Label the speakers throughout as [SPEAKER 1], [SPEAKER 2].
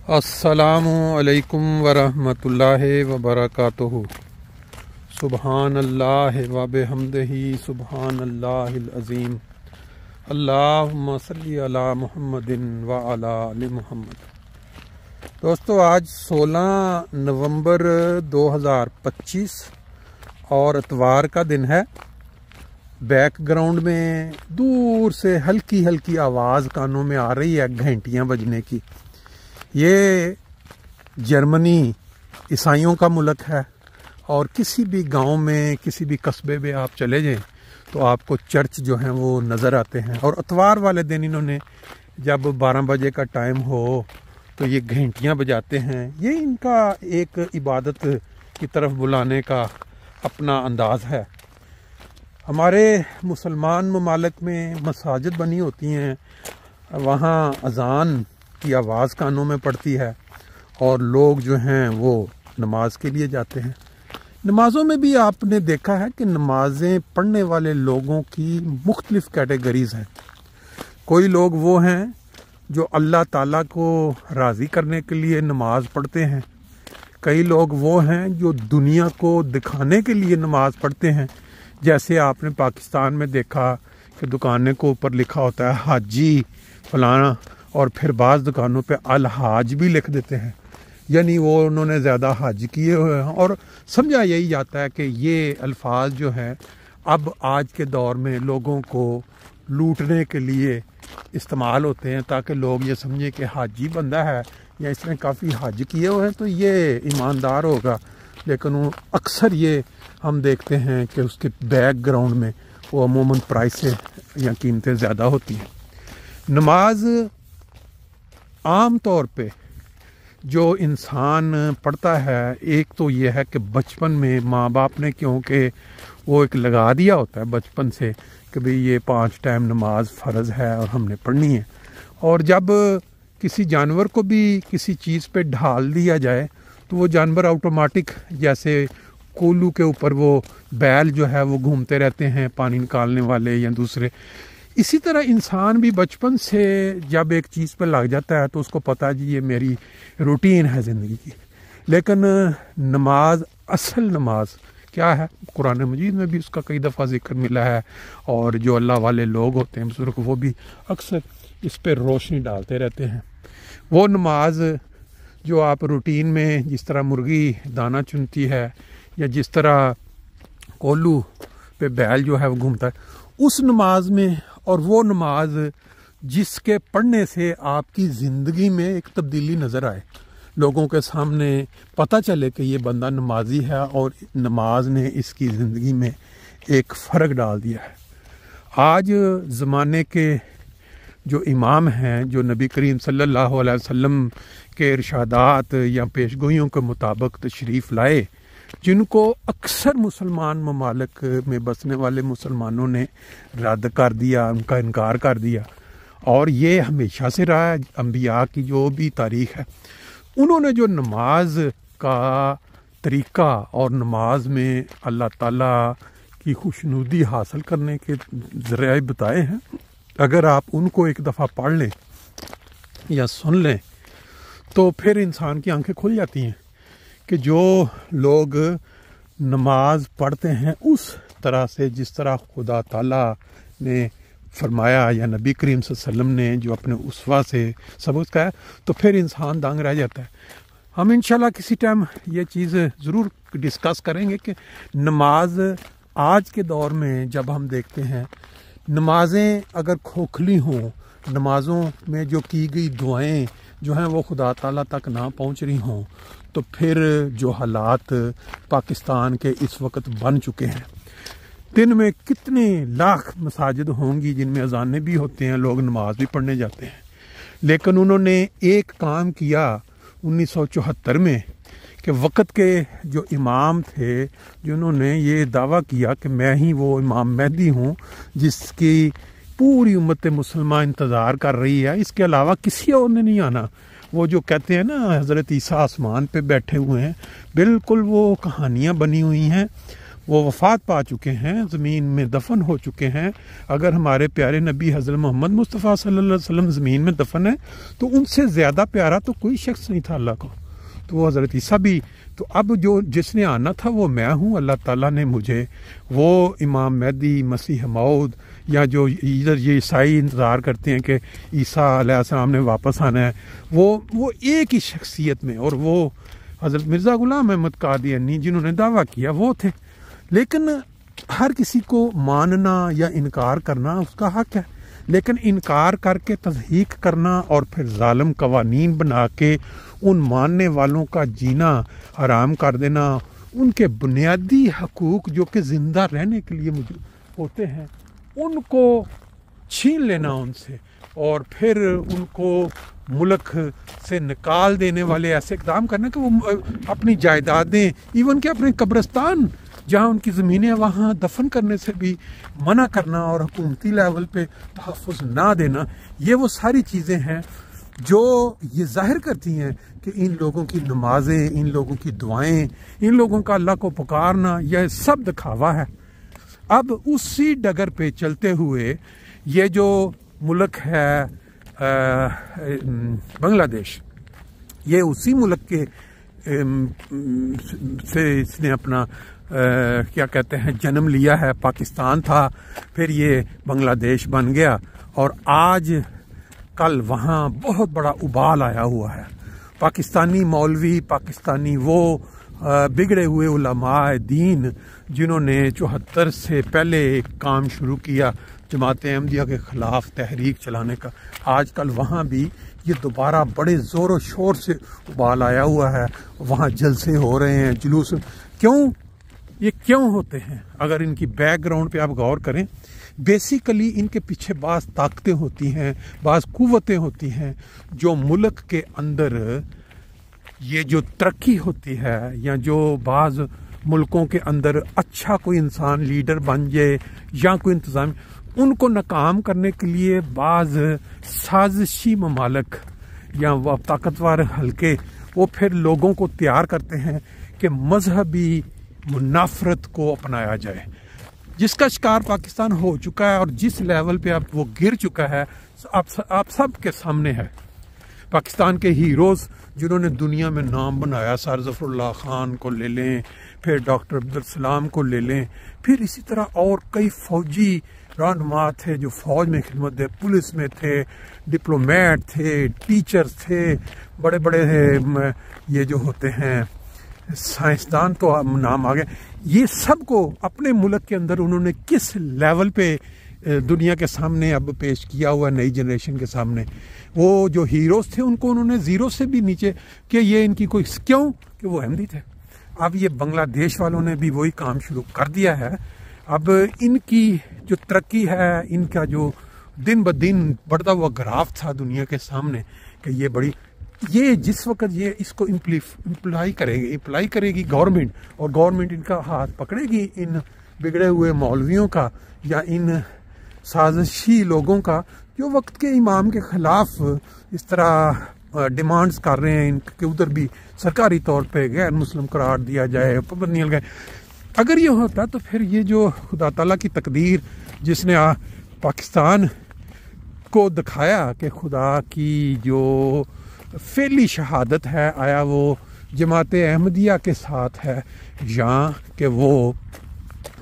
[SPEAKER 1] अस्सलामु अलैकुम वरहमतुल्लाहि वबरकातुहू। सुबहान अल्लाह व बिहम्दिही सुबहान अल्लाहिल अज़ीम। अल्लाहुम्मा सल्ली अला मुहम्मदिन व अला आलि मुहम्मद। दोस्तों, आज 16 नवंबर 2025 और इतवार का दिन है। बैकग्राउंड में दूर से हल्की हल्की आवाज़ कानों में आ रही है घंटियां बजने की। ये जर्मनी ईसाइयों का मुल्क है और किसी भी गांव में किसी भी कस्बे में आप चले जाएं तो आपको चर्च जो हैं वो नज़र आते हैं। और इतवार वाले दिन इन्होंने जब 12 बजे का टाइम हो तो ये घंटियां बजाते हैं। ये इनका एक इबादत की तरफ बुलाने का अपना अंदाज़ है। हमारे मुसलमान ममालिक में मसाजिद बनी होती हैं, वहाँ अज़ान की आवाज़ कानों में पड़ती है और लोग जो हैं वो नमाज के लिए जाते हैं। नमाज़ों में भी आपने देखा है कि नमाज़ें पढ़ने वाले लोगों की मुख्तलिफ़ कैटेगरीज़ हैं। कोई लोग वो हैं जो अल्लाह ताला को राज़ी करने के लिए नमाज पढ़ते हैं। कई लोग वो हैं जो दुनिया को दिखाने के लिए नमाज पढ़ते हैं। जैसे आपने पाकिस्तान में देखा कि दुकानों के ऊपर लिखा होता है हाजी फलाना, और फिर बाज़ दुकानों पे अल हाज भी लिख देते हैं, यानी वो उन्होंने ज़्यादा हज किए हुए हैं। और समझा यही जाता है कि ये अल्फाज जो हैं अब आज के दौर में लोगों को लूटने के लिए इस्तेमाल होते हैं, ताकि लोग ये समझें कि हाजी बंदा है या इसने काफ़ी हज किए हुए हैं तो ये ईमानदार होगा। लेकिन वो अक्सर ये हम देखते हैं कि उसके बैकग्राउंड में वो अमूमन प्राइसें या कीमतें ज़्यादा होती हैं। नमाज आम तौर पे जो इंसान पढ़ता है, एक तो ये है कि बचपन में माँ बाप ने, क्योंकि वो एक लगा दिया होता है बचपन से कि भाई ये 5 टाइम नमाज फ़र्ज़ है और हमने पढ़नी है। और जब किसी जानवर को भी किसी चीज़ पे ढाल दिया जाए तो वो जानवर ऑटोमेटिक, जैसे कोल्हू के ऊपर वो बैल जो है वो घूमते रहते हैं पानी निकालने वाले या दूसरे, इसी तरह इंसान भी बचपन से जब एक चीज़ पर लग जाता है तो उसको पता है जी ये मेरी रूटीन है ज़िंदगी की। लेकिन नमाज, असल नमाज क्या है, कुरान मजीद में भी उसका कई दफ़ा जिक्र मिला है और जो अल्लाह वाले लोग होते हैं बुजुर्ग, वो भी अक्सर इस पर रोशनी डालते रहते हैं। वो नमाज जो आप रूटीन में, जिस तरह मुर्गी दाना चुनती है या जिस तरह कोल्हू पे बैल जो है वो घूमता है, उस नमाज में, और वो नमाज जिसके पढ़ने से आपकी ज़िंदगी में एक तब्दीली नज़र आए, लोगों के सामने पता चले कि ये बंदा नमाजी है और नमाज ने इसकी ज़िंदगी में एक फ़र्क डाल दिया है। आज ज़माने के जो इमाम हैं, जो नबी करीम सल्लल्लाहु अलैहि वसल्लम के इरशादात या पेशगोइयों के मुताबिक तशरीफ़ लाए, जिनको अक्सर मुसलमान ममालिक में बसने वाले मुसलमानों ने रद्द कर दिया, उनका इनकार कर दिया। और ये हमेशा से रहा है। अंबिया की जो भी तारीख़ है, उन्होंने जो नमाज का तरीक़ा और नमाज में अल्लाह ताला की खुशनुदी हासिल करने के ज़रिए बताए हैं, अगर आप उनको एक दफ़ा पढ़ लें या सुन लें तो फिर इंसान की आंखें खुल जाती हैं कि जो लोग नमाज पढ़ते हैं उस तरह से, जिस तरह खुदा ताला ने फरमाया या नबी करीम सल्लल्लाहु अलैहि वसल्लम ने जो अपने उसवा से सबूत कहा, तो फिर इंसान दंग रह जाता है। हम इंशाल्लाह किसी टाइम ये चीज़ ज़रूर डिस्कस करेंगे कि नमाज आज के दौर में जब हम देखते हैं, नमाजें अगर खोखली हों, नमाज़ों में जो की गई दुआएं जो हैं वो खुदा ताला तक ना पहुंच रही हों, तो फिर जो हालात पाकिस्तान के इस वक्त बन चुके हैं, दिन में कितने लाख मसाजिद होंगी जिनमें अजानें भी होते हैं, लोग नमाज भी पढ़ने जाते हैं। लेकिन उन्होंने एक काम किया 1974 में कि वक़्त के जो इमाम थे, जिन्होंने ये दावा किया कि मैं ही वो इमाम महदी हूँ जिसकी पूरी उम्मत मुसलमान इंतज़ार कर रही है, इसके अलावा किसी और ने नहीं आना। वो जो कहते हैं ना हज़रत ईसा आसमान पे बैठे हुए हैं, बिल्कुल वो कहानियाँ बनी हुई हैं। वो वफ़ात पा चुके हैं, ज़मीन में दफन हो चुके हैं। अगर हमारे प्यारे नबी हज़रत मोहम्मद मुस्तफ़ा सल्लल्लाहु अलैहि वसल्लम ज़मीन में दफन है तो उनसे ज़्यादा प्यारा तो कोई शख्स नहीं था अल्लाह को। तो वो हज़रत ईसा भी, तो अब जो जिसने आना था वो मैं हूँ। अल्लाह ताला ने मुझे वो इमाम महदी, मसीह मौद, या जो इधर ये ईसाई इंतज़ार करते हैं कि ईसा अलैहिस्सलाम ने वापस आना है, वो एक ही शख्सियत में, और वो हज़रत मिर्ज़ा ग़ुलाम अहमद कादियानी जिन्होंने दावा किया वो थे। लेकिन हर किसी को मानना या इनकार करना उसका हक है, लेकिन इनकार करके तज़हीक करना और फिर जालिम कवानीन बना के उन मानने वालों का जीना हराम कर देना, उनके बुनियादी हकूक़ जो कि ज़िंदा रहने के लिए होते हैं उनको छीन लेना उनसे, और फिर उनको मुल्क से निकाल देने वाले ऐसे इक़दाम करना कि वो अपनी जायदादें, इवन के अपने कब्रिस्तान जहाँ उनकी ज़मीनें वहाँ दफन करने से भी मना करना और हुकूमती लेवल पे तहफ़्फ़ुज़ ना देना, ये वो सारी चीज़ें हैं जो ये जाहिर करती हैं कि इन लोगों की नमाजें, इन लोगों की दुआएं, इन लोगों का अल्लाह को पुकारना, यह सब दिखावा है। अब उसी डगर पे चलते हुए ये जो मुल्क है बांग्लादेश, ये उसी मुल्क के से इसने अपना क्या कहते हैं जन्म लिया है। पाकिस्तान था, फिर ये बांग्लादेश बन गया, और आज कल वहाँ बहुत बड़ा उबाल आया हुआ है। पाकिस्तानी मौलवी, पाकिस्तानी वो बिगड़े हुए उलमाए दीन जिन्होंने 74 से पहले एक काम शुरू किया जमात अहमदिया के ख़िलाफ़ तहरीक चलाने का, आजकल वहाँ भी ये दोबारा बड़े ज़ोर शोर से उबाल आया हुआ है। वहाँ जलसे हो रहे हैं, जुलूस। क्यों? ये क्यों होते हैं? अगर इनकी बैकग्राउंड पे आप गौर करें, बेसिकली इनके पीछे बाज़ ताकतें होती हैं, बाज़ कुव्वतें होती हैं जो मुल्क के अंदर ये जो तरक्की होती है, या जो बाज़ मुल्कों के अंदर अच्छा कोई इंसान लीडर बन जाए या कोई इंतज़ाम, उनको नाकाम करने के लिए बाज़ साजिशी ममालिक या वह ताकतवर हल्के वो फिर लोगों को तैयार करते हैं कि मजहबी मुनाफरत को अपनाया जाए, जिसका शिकार पाकिस्तान हो चुका है। और जिस लेवल पे अब वो गिर चुका है आप सब के सामने है। पाकिस्तान के हीरोज़ जिन्होंने दुनिया में नाम बनाया, सर ज़फ़रुल्लाह खान को ले लें, फिर डॉक्टर अब्दुल सलाम को ले लें, फिर इसी तरह और कई फ़ौजी रहनुमा थे जो फ़ौज में खिदमत दे, पुलिस में थे, डिप्लोमेट थे, टीचर्स थे, बड़े बड़े ये जो होते हैं साइंसदान तो नाम आ गए। ये सब को अपने मुल्क के अंदर उन्होंने किस लेवल पे दुनिया के सामने अब पेश किया हुआ, नई जनरेशन के सामने। वो जो हीरोज़ थे उनको उन्होंने ज़ीरो से भी नीचे कि ये इनकी कोई, क्यों कि वो अहमदी थे। अब ये बांग्लादेश वालों ने भी वही काम शुरू कर दिया है। अब इनकी जो तरक्की है, इनका जो दिन ब दिन बढ़ता हुआ ग्राफ था दुनिया के सामने कि ये बड़ी, ये जिस वक्त ये इसको इम्प्लाई करेगी गवर्नमेंट, और गवर्नमेंट इनका हाथ पकड़ेगी इन बिगड़े हुए मौलवियों का या इन साजिशी लोगों का जो वक्त के इमाम के ख़िलाफ़ इस तरह डिमांड्स कर रहे हैं इनके उधर भी सरकारी तौर पे गैर मुस्लिम करार दिया जाए, पाबंदियाँ लगाए। अगर ये होता तो फिर ये जो खुदा ताला की तकदीर जिसने पाकिस्तान को दिखाया कि खुदा की जो फेली शहादत है, आया वो जमात अहमदिया के साथ है या कि वो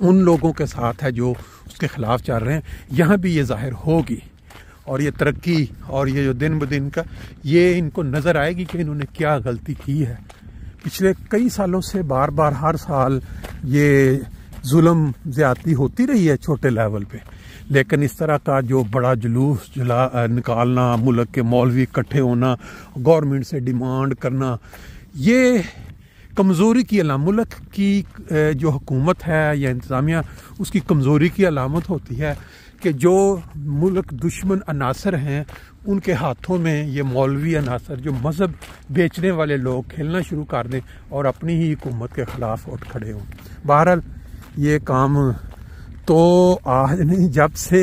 [SPEAKER 1] उन लोगों के साथ है जो उसके ख़िलाफ़ चल रहे हैं, यहाँ भी ये ज़ाहिर होगी। और ये तरक्की और ये जो दिन ब दिन का ये इनको नज़र आएगी कि इन्होंने क्या गलती की है। पिछले कई सालों से बार बार हर साल ये जुल्म ज़्यादती होती रही है छोटे लेवल पे, लेकिन इस तरह का जो बड़ा जुलूस निकालना, मुल्क के मौलवी इकट्ठे होना, गवर्नमेंट से डिमांड करना, ये कमज़ोरी की मुल्क की जो हुकूमत है या इंतज़ामिया, उसकी कमज़ोरी की अलामत होती है कि जो मुल्क दुश्मन अनासर हैं उनके हाथों में ये मौलवी अनासर जो मज़हब बेचने वाले लोग खेलना शुरू कर दें और अपनी ही हुकूमत के ख़िलाफ़ उठ खड़े हों। बहरहाल ये काम तो आज नहीं, जब से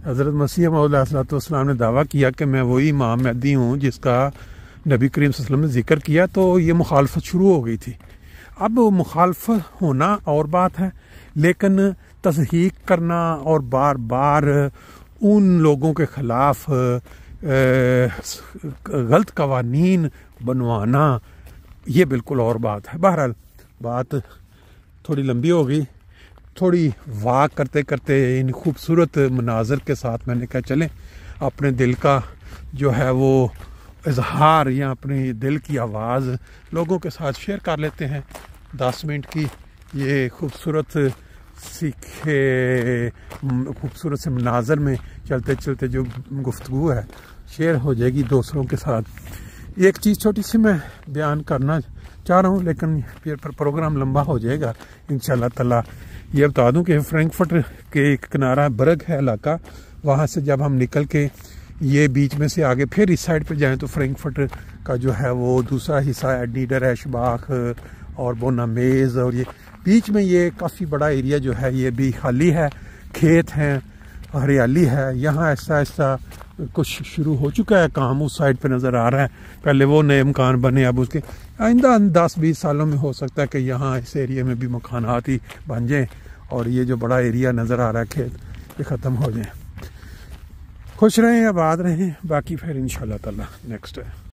[SPEAKER 1] हज़रत मसीह मौद अलैहिस्सलाम ने दावा किया कि मैं वही इमाम महदी हूँ जिसका नबी करीम सल्लल्लाहु अलैहि वसल्लम ने जिक्र किया, तो ये मुखालफत शुरू हो गई थी। अब मुखालफत होना और बात है, लेकिन तस्दीक करना और बार बार उन लोगों के ख़िलाफ़ गलत कवानीन बनवाना ये बिल्कुल और बात है। बहरहाल बात थोड़ी लंबी हो गई, थोड़ी वाक करते करते इन खूबसूरत मनाजर के साथ मैंने कहा चलें अपने दिल का जो है वो इजहार या अपने दिल की आवाज़ लोगों के साथ शेयर कर लेते हैं। 10 मिनट की ये खूबसूरत खूबसूरत से मनाजर में चलते चलते जो गुफ्तगू है शेयर हो जाएगी दूसरों के साथ। एक चीज़ छोटी सी मैं बयान करना चाह रहा हूँ, लेकिन फिर प्रोग्राम लंबा हो जाएगा इंशाल्लाह ताला। ये बता दूँ कि फ्रैंकफर्ट के एक किनारा बर्ग है इलाका, वहाँ से जब हम निकल के ये बीच में से आगे फिर इस साइड पे जाएं तो फ्रैंकफर्ट का जो है वो दूसरा हिस्सा है, नीडरएशबाख और बोनामेज, और ये बीच में ये काफ़ी बड़ा एरिया जो है ये भी खाली है, खेत हैं, हरियाली है। यहाँ ऐसा ऐसा कुछ शुरू हो चुका है काम, उस साइड पे नज़र आ रहा है। पहले वो नए मकान बने, अब उसके आइंदा 10-20 सालों में हो सकता है कि यहाँ इस एरिया में भी मकानात ही बन जाएँ और ये जो बड़ा एरिया नज़र आ रहा है खेत ये ख़त्म हो जाए। खुश रहें, आबाद रहें, बाकी फिर इंशाल्लाह ताला नेक्स्ट है।